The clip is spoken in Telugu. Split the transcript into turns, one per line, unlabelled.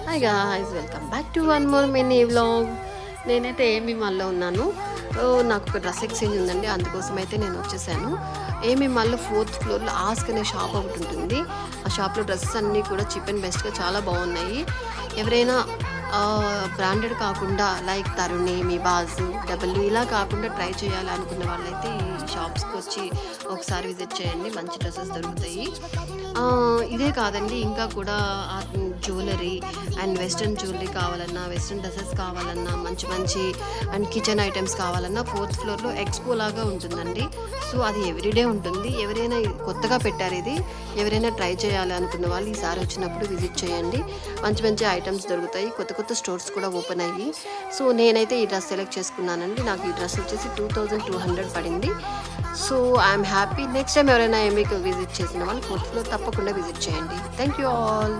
Hi guys, welcome back to one more mini vlog. నేనైతే ఏమి మాల్లో ఉన్నాను. నాకు ఒక డ్రెస్ ఎక్స్చేంజ్ ఉందండి, అందుకోసం అయితే నేను వచ్చేసాను. ఏమి మాల్లో 4th ఫ్లోర్లో ఆస్క్ అనే షాప్ ఒకటి ఉంటుంది. ఆ షాప్లో డ్రెస్సెస్ అన్నీ కూడా చీప్ అండ్ బెస్ట్గా చాలా బాగున్నాయి. ఎవరైనా బ్రాండెడ్ కాకుండా లైక్ తరుణి, మిబాజు, డబ్ల్యూ ఇలా కాకుండా ట్రై చేయాలి అనుకున్న వాళ్ళైతే ఈ షాప్స్కి వచ్చి ఒకసారి విజిట్ చేయండి. మంచి డ్రెస్సెస్ దొరుకుతాయి. ఇదే కాదండి, ఇంకా కూడా జ్యువెలరీ అండ్ వెస్ట్రన్ జ్యువెలరీ కావాలన్నా, వెస్ట్రన్ డ్రెస్సెస్ కావాలన్నా, మంచి మంచి అండ్ కిచెన్ ఐటమ్స్ కావాలన్నా 4th ఫ్లోర్లో ఎక్స్పో లాగా ఉంటుందండి. సో అది ఎవ్రీడే ఉంటుంది. ఎవరైనా కొత్తగా పెట్టారు ఇది, ఎవరైనా ట్రై చేయాలి అనుకున్న వాళ్ళు ఈసారి వచ్చినప్పుడు విజిట్ చేయండి. మంచి మంచి ఐటమ్స్ దొరుకుతాయి. కొత్త కొత్త స్టోర్స్ కూడా ఓపెన్ అయ్యి. సో నేనైతే ఈ డ్రెస్ సెలెక్ట్ చేసుకున్నానండి. నాకు ఈ డ్రెస్ వచ్చేసి 2200 పడింది. So I'm happy. Next time ఎవరైనా మీకు విజిట్ చేసిన వాళ్ళు 4th ఫ్లోర్ తప్పకుండా విజిట్ చేయండి. Thank you all.